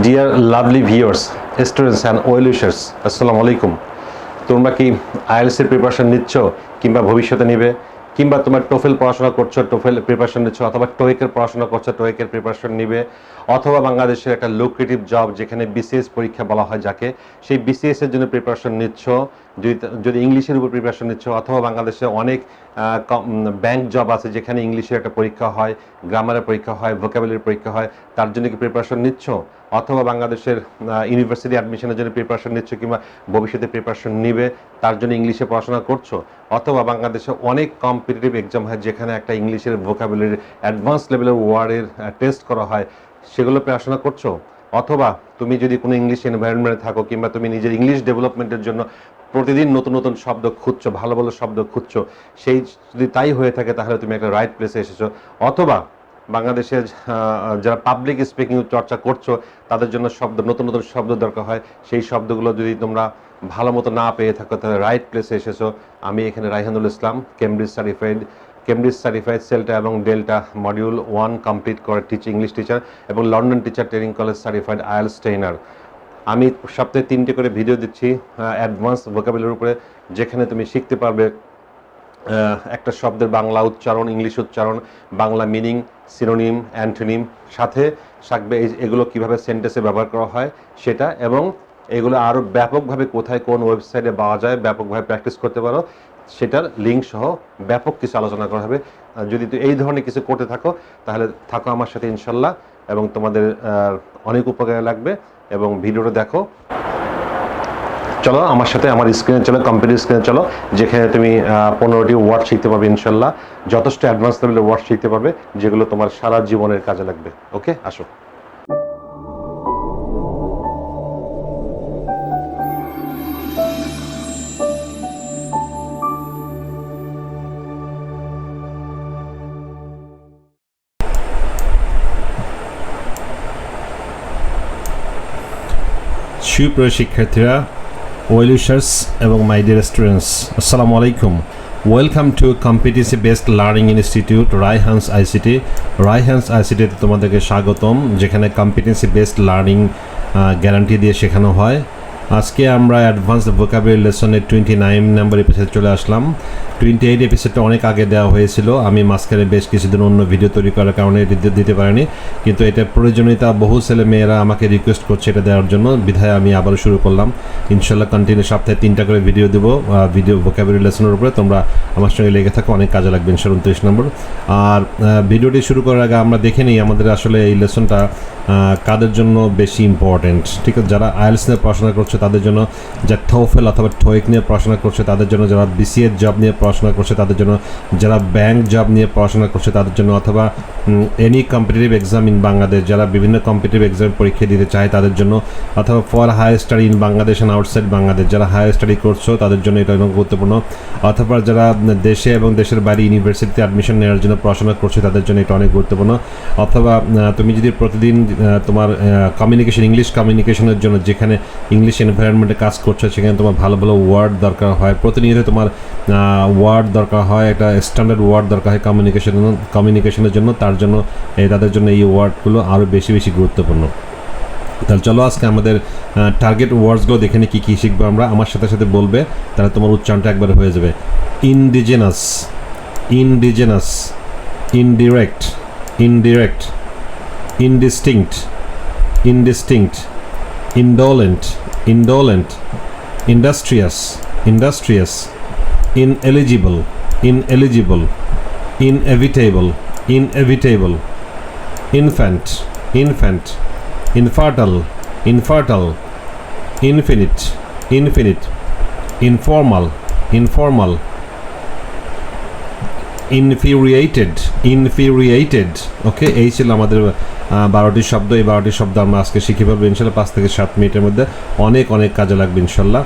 Deer lovely viewers, students and well wishers, আসসালামু আলাইকুম। তোমরা কি আইএলটিএসের প্রিপারেশন নিচ্ছ কিংবা ভবিষ্যতে নিবে, কিংবা তোমার টোফেল পড়াশোনা করছো, টোফেল প্রিপারেশন নিচ্ছ, অথবা টোয়েকের পড়াশোনা করছো, টোয়েকের প্রিপারেশন নিবে, অথবা বাংলাদেশের একটা লুক্রেটিভ জব যেখানে বিসিএস পরীক্ষা বলা হয় যাকে, সেই বিসিএস এর জন্য প্রিপারেশন নিচ্ছ, যদি ইংলিশের উপর প্রিপারেশন নিচ্ছ, অথবা বাংলাদেশে অনেক ব্যাংক জব আছে যেখানে ইংলিশের একটা পরীক্ষা হয়, গ্রামারের পরীক্ষা হয়, ভোকাবুলারির পরীক্ষা হয়, তার জন্য কি প্রিপারেশন নিচ্ছ, অথবা বাংলাদেশের ইউনিভার্সিটি অ্যাডমিশনের জন্য প্রিপারেশন নিচ্ছ কিংবা ভবিষ্যতে প্রিপারেশন নিবে তার জন্য ইংলিশে পড়াশোনা করছো, অথবা বাংলাদেশে অনেক কম্পিটিটিভ এক্সাম হয় যেখানে একটা ইংলিশের ভোকাবুলারি অ্যাডভান্স লেভেলের ওয়ার্ডের টেস্ট করা হয়, সেগুলো পড়াশোনা করছো, অথবা তুমি যদি কোনো ইংলিশ এনভায়রনমেন্টে থাকো কিংবা তুমি নিজের ইংলিশ ডেভেলপমেন্টের জন্য প্রতিদিন নতুন নতুন শব্দ খুঁজছো, ভালো ভালো শব্দ খুঁজছো, সেই যদি তাই হয়ে থাকে তাহলে তুমি একটা রাইট প্লেসে এসেছো। অথবা বাংলাদেশের যারা পাবলিক স্পিকিং চর্চা করছো তাদের জন্য নতুন নতুন শব্দ দরকার হয়, সেই শব্দগুলো যদি তোমরা ভালো মতো না পেয়ে থাকো তাহলে রাইট প্লেসে এসেছো। আমি এখানে রায়হানুল ইসলাম, কেমব্রিজ সার্টিফাইড সেল্টা এবং ডেল্টা মডিউল 1 কমপ্লিট করে ইংলিশ টিচার এবং London teacher training college certified IELTS trainer. আমি সপ্তাহে 3টে করে ভিডিও দিচ্ছি অ্যাডভান্স ভোকাবুলারির উপরে, যেখানে তুমি শিখতে পারবে একটা শব্দের বাংলা উচ্চারণ, ইংলিশ উচ্চারণ, বাংলা মিনিং, সিনোনিম, অ্যান্টোনিম, সাথে থাকবে এগুলো কিভাবে সেন্টেন্সে ব্যবহার করা হয় সেটা, এবং এগুলো আরও ব্যাপকভাবে কোথায় কোন ওয়েবসাইটে পাওয়া যায় ব্যাপকভাবে প্র্যাকটিস করতে পারো সেটার লিঙ্ক সহ ব্যাপক কিছু আলোচনা করা হবে। যদি তুমি এই ধরনের কিছু করতে থাকো তাহলে থাকো আমার সাথে ইনশাল্লাহ, এবং তোমাদের অনেক উপকারে লাগবে। এবং ভিডিওটা দেখো, চলো আমার সাথে আমার স্ক্রিনে চলো, কম্পিউটার স্ক্রিনে চলো, যেখানে তুমি 15টি ওয়ার্ড শিখতে পারবে ইনশাল্লাহ, যথেষ্ট অ্যাডভান্স লেভেলের ওয়ার্ড শিখতে পারবে যেগুলো তোমার সারা জীবনের কাজে লাগবে। ওকে, আসো। সুপ্রিয় শিক্ষার্থীরা, ওয়েল উইশার্স এবং মাই ডিয়ার স্টুডেন্টস, আসসালামু আলাইকুম। Welcome to competitive based learning institute Raihans ICT. Raihans আইসিটিতে তোমাদেরকে স্বাগতম, যেখানে কম্পিটেন্সি বেসড লার্নিং গ্যারান্টি দিয়ে শেখানো হয়। আজকে আমরা অ্যাডভান্সড ভোকাবুলারি লেসনের 29 নম্বর এপিসোড চলে আসলাম। 28 এপিসোডটা অনেক আগে দেওয়া হয়েছিল, আমি মাঝখানে বেশ কিছুদিন অন্য ভিডিও তৈরি করার কারণে দিতে পারিনি, কিন্তু এটার প্রয়োজনীয়তা বহু ছেলে মেয়েরা আমাকে রিকোয়েস্ট করছে এটা দেওয়ার জন্য, বিধায় আমি আবারও শুরু করলাম। ইনশাল্লাহ কন্টিনিউ সপ্তাহে 3টা করে ভিডিও দেবো ভোকাবুলারি লেসনের উপরে, তোমরা আমার সঙ্গে লেগে থাকো, অনেক কাজে লাগবে ইনশাল্লাহ। 29 নম্বর। আর ভিডিওটি শুরু করার আগে আমরা দেখে নিই আমাদের আসলে এই লেসনটা কাদের জন্য বেশি ইম্পর্টেন্ট। ঠিক আছে, যারা আইএলটিএস নিয়ে পড়াশোনা করছে তাদের জন্য, যারা টোফেল অথবা টোয়েক নিয়ে পড়াশোনা করছে তাদের জন্য, যারা বিসিএস জব নিয়ে পড়াশোনা করছে তাদের জন্য, যারা ব্যাংক জব নিয়ে পড়াশোনা করছে তাদের জন্য, অথবা any competitive exam in Bangladesh, যারা বিভিন্ন কম্পিটিটিভ এক্সাম পরীক্ষা দিতে চায় তাদের জন্য, অথবা for higher study in Bangladesh and outside Bangladesh, যারা হায়ার স্টাডি করছো তাদের জন্য এটা অনেক গুরুত্বপূর্ণ, অথবা যারা দেশে এবং দেশের বাইরে ইউনিভার্সিটিতে অ্যাডমিশন নেওয়ার জন্য পড়াশোনা করছে তাদের জন্য এটা অনেক গুরুত্বপূর্ণ। অথবা তুমি যদি প্রতিদিন তোমার ইংলিশ কমিউনিকেশনের জন্য যেখানে ইংলিশ এনভায়রনমেন্টে কাজ করছো সেখানে তোমার ভালো ভালো ওয়ার্ড দরকার হয়, প্রতিনিয়ত তোমার ওয়ার্ড দরকার হয়, একটা স্ট্যান্ডার্ড ওয়ার্ড দরকার হয় কমিউনিকেশনের জন্য, তার জন্য তাদের জন্য এই ওয়ার্ডগুলো আরও বেশি বেশি গুরুত্বপূর্ণ। তাহলে চলো আজকে আমাদের টার্গেট ওয়ার্ডসগুলো দেখে নিই, কী শিখবো আমরা। আমার সাথে সাথে বলবে, তাহলে তোমার উচ্চারণটা একবার হয়ে যাবে। Indigenous, indigenous, indirect, indirect, indistinct, indistinct, indolent, indolent, industrious, industrious, ineligible, ineligible, inevitable, inevitable, infant, infant, infertile, infertile, infinite, infinite, informal, informal, infuriated, infuriated। ওকে, এই ছিল আমাদের 12টি শব্দ। এই 12টি শব্দ আমরা আজকে শিখে পাবো ইনশাল্লাহ 5 থেকে 7 মিনিটের মধ্যে, অনেক অনেক কাজে লাগবে ইনশাল্লাহ।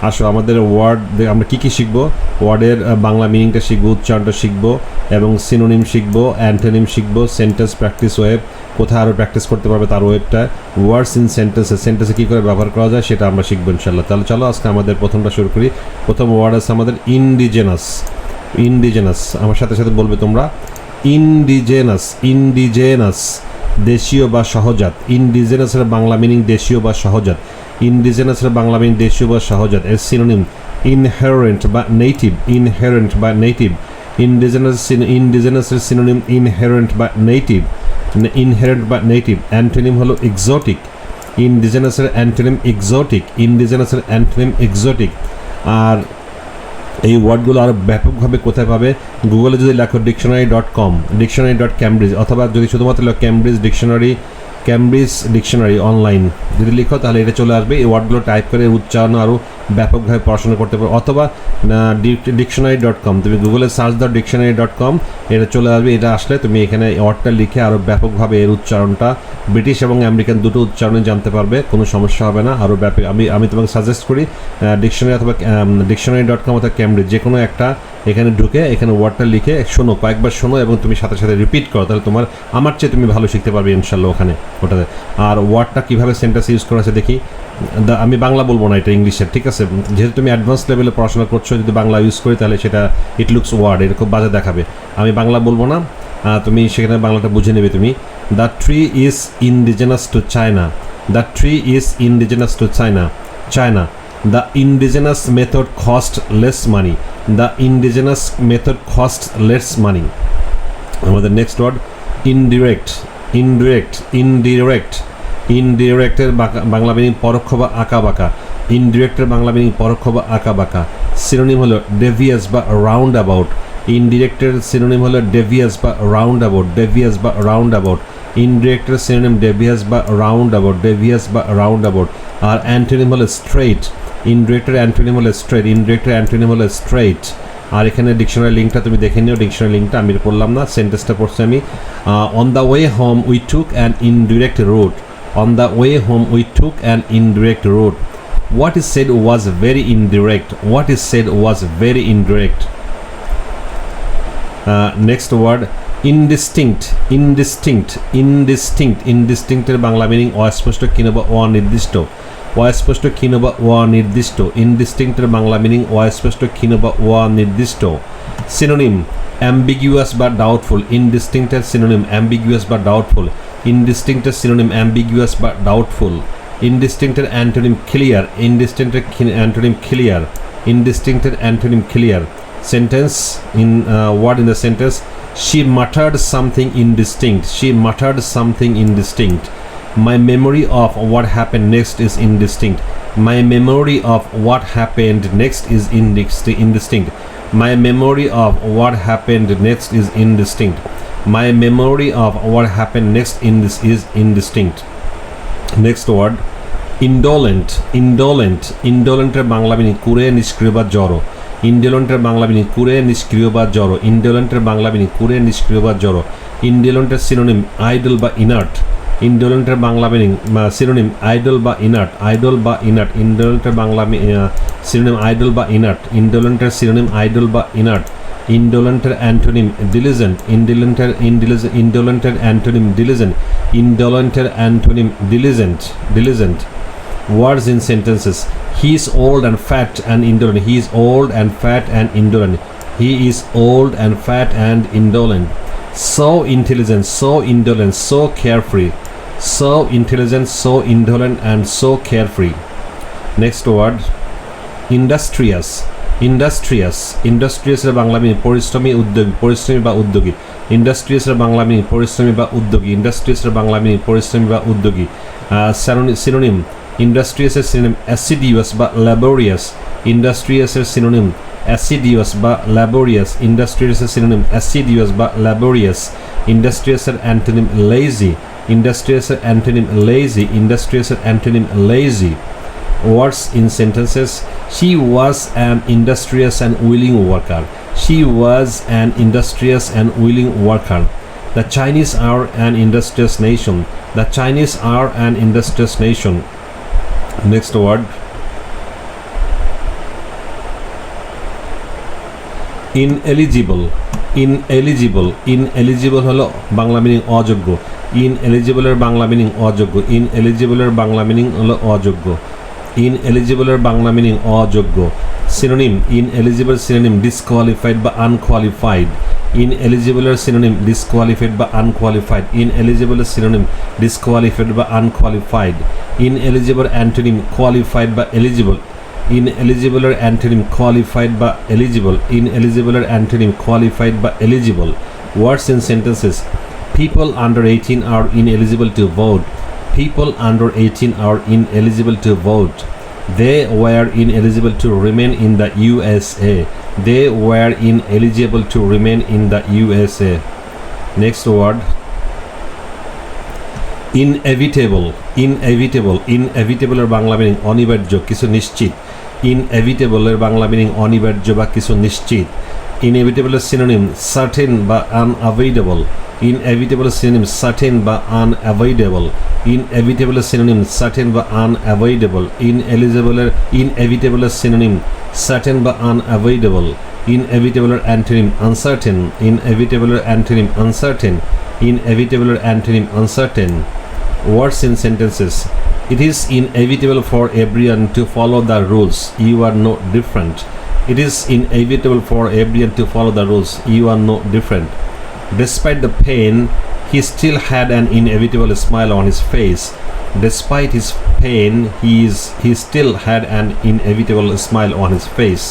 আসো আমাদের ওয়ার্ড আমরা কী শিখবো, ওয়ার্ডের বাংলা মিনিংটা শিখবো, উচ্চারণটা শিখবো, এবং সিনোনিম শিখবো, অ্যান্টোনিম শিখবো, সেন্টেন্স প্র্যাকটিস ওয়েব, কোথায় আরও প্র্যাকটিস করতে পারবে তার ওয়েবটা, ওয়ার্ডস ইন সেন্টেন্সে কী করে ব্যবহার করা যায় সেটা আমরা শিখবো ইনশাল্লাহ। তাহলে চলো আজকে আমাদের প্রথমটা শুরু করি। প্রথম ওয়ার্ড আছে আমাদের ইনডিজেনাস। ইনডিজেনাস, আমার সাথে সাথে বলবে তোমরা, ইনডিজেনাস, ইনডিজেনাস, দেশীয় বা সহজাত। ইন্ডিজেনাসের বাংলা মিনিং দেশীয় বা সহজাত। ইন্ডিজেনাসের বাংলা মিনিং দেশীয় বা সহজাত। এর সিনোনিম ইনহেরেন্ট বা নেটিভ। ইনহেরেন্ট বা নেটিভ। ইন্ডিজেনাসের সিনোনিম ইনহেরেন্ট বা নেটিভ। ইনহেরেন্ট বা নেটিভ। অ্যান্টোনিম হলো এক্সোটিক। ইন্ডিজেনাসের অ্যান্টোনিম এক্সোটিক। ইন্ডিজেনাসের অ্যান্টোনিম এক্সোটিক। আর এই ওয়ার্ডগুলো আরও ব্যাপকভাবে কোথায় পাবে? গুগলে যদি লেখো dictionary.com, dictionary.cambridge, অথবা যদি শুধুমাত্র লেখো ক্যামব্রিজ ডিকশনারি অনলাইন যদি লিখো তাহলে এটা চলে আসবে। এই ওয়ার্ডগুলো টাইপ করে উচ্চারণ আরও ব্যাপকভাবে পড়াশোনা করতে পারো। অথবা dictionary.com, তুমি গুগলে সার্চ দাও dictionary.com, এটা চলে আসবে। এটা আসলে তুমি এখানে ওয়ার্ডটা লিখে আরও ব্যাপকভাবে এর উচ্চারণটা ব্রিটিশ এবং আমেরিকান দুটো উচ্চারণে জানতে পারবে, কোনো সমস্যা হবে না। আরও ব্যাপক আমি তোমাকে সাজেস্ট করি ডিকশনারি অথবা dictionary.com অথবা ক্যামব্রিজ যে কোনো একটা এখানে ঢুকে এখানে ওয়ার্ডটা লিখে শোনো, কয়েকবার শোনো এবং তুমি সাথে সাথে রিপিট করো, তাহলে তোমার আমার চেয়ে তুমি ভালো শিখতে পারবে ইনশাল্লাহ ওখানে ওটাতে। আর ওয়ার্ডটা কীভাবে সেন্টেন্স ইউজ করা আছে দেখি। আমি বাংলা বলবো না, এটা ইংলিশের, ঠিক আছে? যেহেতু তুমি অ্যাডভান্স লেভেলে পড়াশোনা করছো, যদি বাংলা ইউজ করি তাহলে সেটা ইট লুকস ওয়ার্ড, এটা খুব বাজে দেখাবে। আমি বাংলা বলবো না, তুমি সেখানে বাংলাটা বুঝে নেবে তুমি। The tree is indigenous to China. The tree is indigenous to China. China. The indigenous method cost less money. The indigenous method costs less money. আমাদের next word indirect. Indirect. Indirect. ইনডিরেক্টের বাংলা মিনিং পরোক্ষ বা আঁকা বাঁকা। ইনডিরেক্টের বাংলা meaning পরোক্ষ বা আঁকা বাঁকা। সিনোনিম হলো ডেভিয়াস বা রাউন্ড অ্যাবাউট। ইনডিরেক্টের সিনোনিম হলো ডেভিয়াস বা রাউন্ড অ্যাবাউট। ডেভিয়াস বা রাউন্ড অ্যাবাউট। ইনডিরেক্টের সিনোনিম ডেভিয়াস বা রাউন্ড অ্যাবাউট। ডেভিয়াস বা রাউন্ড অ্যাবাউট। আর অ্যান্টোনিম হলো স্ট্রেইট। ইনডিরেক্টের অ্যান্টোনিম হলো স্ট্রেইট। ইনডিরেক্টের অ্যান্টোনিম হলো স্ট্রেইট। আর এখানে ডিকশনারি লিঙ্কটা তুমি দেখে নিও। ডিকশনারি লিঙ্কটা আমি পড়লাম না, সেন্টেন্সটা পড়ছি আমি। On the way home we took an indirect route. On the way home we took an indirect route. What is said was very indirect. What is said was very indirect. Next word indistinct. Indistinct. Indistinct. Indistinct এর Bangla meaning অস্পষ্ট ক্ষীণ বা অনির্দিষ্ট। অস্পষ্ট ক্ষীণ বা অনির্দিষ্ট। indistinct এর বাংলা মিনিং অস্পষ্ট ক্ষীণ বা অনির্দিষ্ট। সিনোনিম ambiguous বা doubtful. indistinct এর সিনোনিম ambiguous বা doubtful. indistinct এর সিনোনিম ambiguous বা doubtful. indistinct এর অ্যান্টোনিম ক্লিয়ার। indistinct এর অ্যান্টোনিম ক্লিয়ার। indistinct এর antonym clear. Sentence in word in the sentence, she muttered something indistinct. She muttered something indistinct. My memory of what happened next is indistinct. My memory of what happened next is indistinct. My memory of what happened next is indistinct. My memory of what happened next is indistinct. Next word indolent. Indolent. Indolent এর Bangla meaning কুড়ে নিষ্ক্রিয় বা জড়ো। ইনডোলেন্টের Bangla meaning কুড়ে নিষ্ক্রিয় বা জড়ো। ইনডোলেন্টের Bangla meaning কুড়ে নিষ্ক্রিয় বা জড়ো। ইনডোলেন্টের সিনোনিম আইডল বা ইনার্ট। ইনডোলেন্টের বাংলা মিনিং সিনোনিম আইডল বা ইনার্ট। আইডল বা ইনার্ট। ইনডোলেন্টের বাংলা সিনোনিম আইডল বা ইনার্ট। ইনডোলেন্টের সিনোনিম আইডল বা ইনার্ট। ইনডোলেন্টের অ্যান্টোনিম ডিলিজেন্ট। ইনডোলেন্টের অ্যান্টোনিম ডিলিজেন্ট। ইনডোলেন্টের antonym diligent. Diligent. Words in sentences. He is old and fat and indolent. He is old and fat and indolent. He is old and fat and indolent. So intelligent, so indolent, so carefree. So intelligent, so indolent, and so carefree. Next word industrious. Industrious. Industrious এর Bangla meaning পরিশ্রমী উদ্যোগী। পরিশ্রমী বা উদ্যোগী। Industrious এর Bangla meaning পরিশ্রমী বা উদ্যোগী। Industrious এর বাংলা মিনিং পরিশ্রমী বা উদ্যোগী। Synonym industrious এর synonym assiduous বা laborious. Industrious এর synonym assiduous বা laborious. Industrious এর synonym assiduous বা laborious. Industrious এর antonym lazy. Industrious এর antonym lazy. Industrious এর antonym lazy. Words in sentences. She was an industrious and willing worker. She was an industrious and willing worker. The Chinese are an industrious nation. The Chinese are an industrious nation. Next word ineligible. Ineligible. Ineligible হলো Bangla meaning অযোগ্য। ineligible এর Bangla meaning অযোগ্য। ineligible এর Bangla meaning হলো অযোগ্য। ineligible এর Bangla meaning অযোগ্য। synonym ineligible synonym disqualified বা unqualified. ineligible এর synonym disqualified বা unqualified, ineligible এর synonym disqualified বা unqualified, ineligible antonym qualified বা eligible, ineligible এর antonym qualified বা eligible, ineligible এর antonym qualified বা eligible. Words in sentences: people under 18 are ineligible to vote. People under 18 are ineligible to vote. They were ineligible to remain in the USA. They were ineligible to remain in the USA. Next word: inevitable. Inevitable. Inevitable এর Bangla meaning অনিবার্য, কিছু নিশ্চিত। Inevitable এর Bangla meaning অনিবার্য বা কিছু নিশ্চিত। Inevitable এর synonym certain বা unavoidable. Inevitable এর synonym certain বা unavoidable. Inevitable এর synonym certain বা unavoidable. Inevitable এর synonym certain বা unavoidable. Inevitable এর antonym uncertain. Inevitable এর antonym uncertain. Inevitable এর antonym uncertain. Words in sentences: it is inevitable for everyone to follow the rules. You are no different. It is inevitable for everyone to follow the rules. You are no different. Despite the pain, he still had an inevitable smile on his face. Despite his pain, he still had an inevitable smile on his face.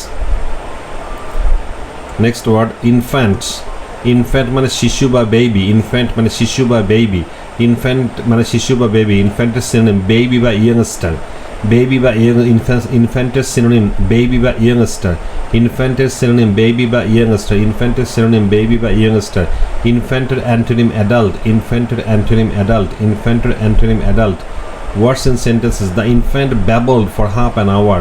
Next word: infant. Infant মানে শিশু বা baby. Infant মানে শিশু বা baby. Infant মানে শিশু বা baby. Infant এর synonym baby বা youngster. Baby বা infant এর synonym baby বা youngster. Infant এর synonym baby বা youngster. Infant এর synonym baby বা youngster. Infant এর antonym adult. Infant এর antonym adult. Infant এর antonym adult. Words in sentences: the infant babbled for half an hour.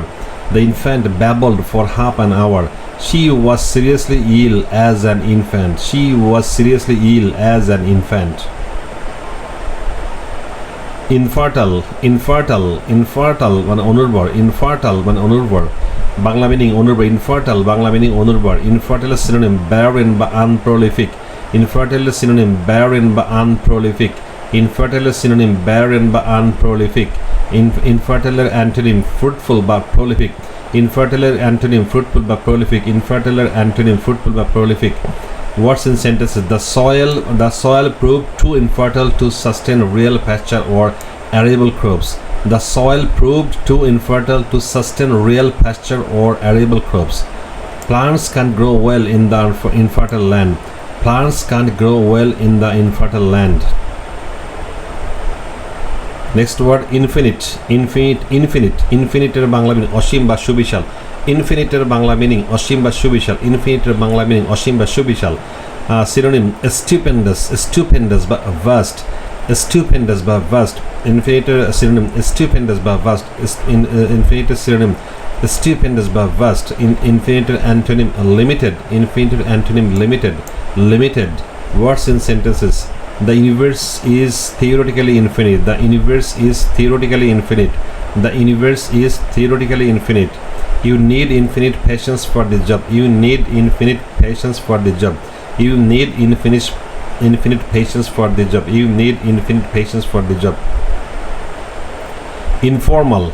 The infant babbled for half an hour. She was seriously ill as an infant. She was seriously ill as an infant. Infertile. Infertile. Infertile মানে অনুর্বর. Infertile মানে অনুর্বর, Bangla meaning অনুর্বর। Infertile Bangla meaning অনুর্বর। Infertile এর synonym barren বা unprolific. Infertile এর synonym barren বা unprolific. Infertile এর synonym barren বা unprolific. Infertile এর antonym fruitful বা prolific. Infertile এর antonym fruitful বা prolific. Infertile এর antonym fruitful বা prolific. Words in sentences: the soil proved too infertile to sustain real pasture or arable crops. The soil proved too infertile to sustain real pasture or arable crops. Plants can't grow well in the infertile land. Plants can't grow well in the infertile land. Next word: infinite. Infinite. Infinite. Infinite এর Bangla meaning অসীম বা সুবিশাল। Infinite এর Bangla meaning অসীম বা সুবিশাল। Infinite এর Bangla meaning অসীম বা সুবিশাল। Synonym stupendous. Stupendous বা vast. Stupendous বা vast. Infinite এর synonym stupendous বা vast. Infinite এর synonym stupendous বা vast. Infinite এর antonym limited. Infinite এর antonym limited. Limited. Words in sentences: the universe is theoretically infinite. The universe is theoretically infinite. The universe is theoretically infinite. You need infinite patience for the job. You need infinite patience for the job. You need infinite patience for the job. You need infinite patience for the job. Informal.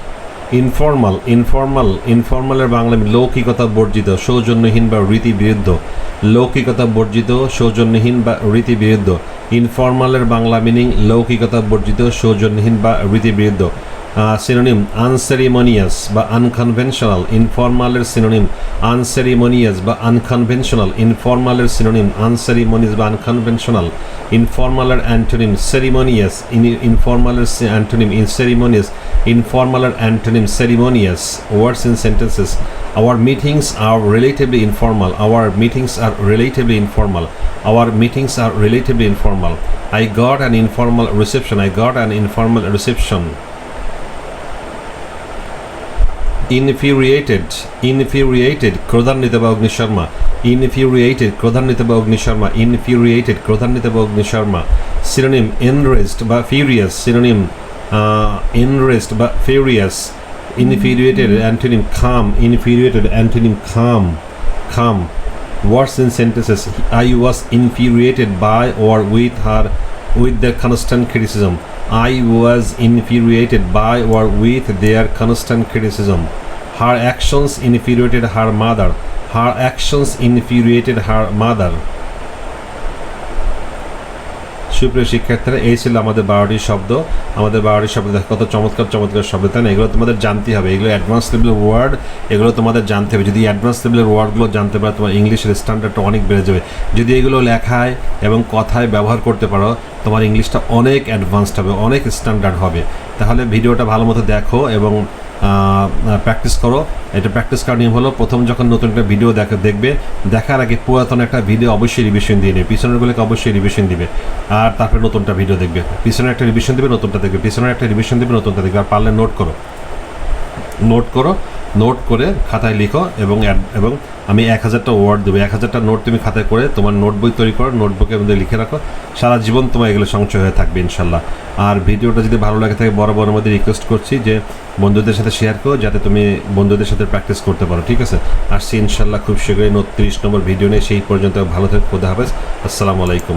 Informal. Informal. Informal এর বাংলা লৌকিকতা বর্জিত, সৌজন্যহীন বা রীতি বিরুদ্ধ। লৌকিকতা বর্জিত, সৌজন্যহীন বা রীতি বিরুদ্ধ। Informal এর Bangla meaning লৌকিকতা বর্জিত, সৌজন্যহীন বা রীতি বিরুদ্ধ। Synonym unceremonious বা unconventional. Informal এর synonym unceremonious বা unconventional. Informal এর synonym unceremonious বা unconventional. Informal এর antonym ceremonious. Informal এর antonym inceremonious. Informal এর antonym ceremonious. Words in sentences: our meetings are relatively informal. Our meetings are relatively informal. Our meetings are relatively informal. I got an informal reception. I got an informal reception. Infuriated. Infuriated ক্রোধান্বিত বা অগ্নিশর্মা। Infuriated ক্রোধান্বিত বা অগ্নিশর্মা। Infuriated ক্রোধান্বিত বা অগ্নিশর্মা। Synonym enraged বা furious. Synonym enraged বা furious. Infuriated antonym calm. Infuriated antonym calm. Calm. Words in sentences: I was infuriated by or with their constant criticism. I was infuriated by or with their constant criticism. Her actions infuriated her mother. Her actions infuriated her mother. সুপ্রিয় শিক্ষার্থীরা, এই ছিল আমাদের 12টি শব্দ। আমাদের 12টি শব্দ দেখো কত চমৎকার চমৎকার শব্দ, তাই না? এগুলো তোমাদের জানতে হবে, এগুলো অ্যাডভান্স লেভেলের ওয়ার্ড, এগুলো তোমাদের জানতে হবে। যদি অ্যাডভান্স লেভেলের ওয়ার্ডগুলো জানতে পারো, তোমার ইংলিশের স্ট্যান্ডার্ডটা অনেক বেড়ে যাবে। যদি এগুলো লেখায় এবং কথায় ব্যবহার করতে পারো, তোমার ইংলিশটা অনেক অ্যাডভান্সড হবে, অনেক স্ট্যান্ডার্ড হবে। তাহলে ভিডিওটা ভালো মতো দেখো এবং প্র্যাকটিস করো। এটা প্র্যাকটিস করার নিয়ম হলো, প্রথম যখন নতুন একটা ভিডিও দেখবে, দেখার আগে পুরাতন একটা ভিডিও অবশ্যই রিভিশন দিয়ে নেবে, পিছনেরগুলোকে অবশ্যই রিভিশন দিবে, আর তারপরে নতুনটা ভিডিও দেখবে। পিছনে একটা রিভিশন দিবে, নতুনটা দেখবে, পিছনে একটা রিভিশন দিবে, নতুনটা দেখবে। আর পারলে নোট করে খাতায় লিখো এবং আমি 1000টা ওয়ার্ড দেবো, 1000টা নোট তুমি খাতায় করে তোমার নোটবই তৈরি করো, নোটবুকের মধ্যে লিখে রাখো। সারা জীবন তোমার এগুলো সঞ্চয় হয়ে থাকবে ইনশাল্লাহ। আর ভিডিওটা যদি ভালো লাগে থাকে, বড় মধ্যে রিকোয়েস্ট করছি যে বন্ধুদের সাথে শেয়ার করো, যাতে তুমি বন্ধুদের সাথে প্র্যাকটিস করতে পারো, ঠিক আছে? আসছি ইনশাল্লাহ খুব শীঘ্রই 30 নম্বর ভিডিও নিয়ে। সেই পর্যন্ত ভালো থাকো, খোদা হাফেজ, আসসালামু আলাইকুম।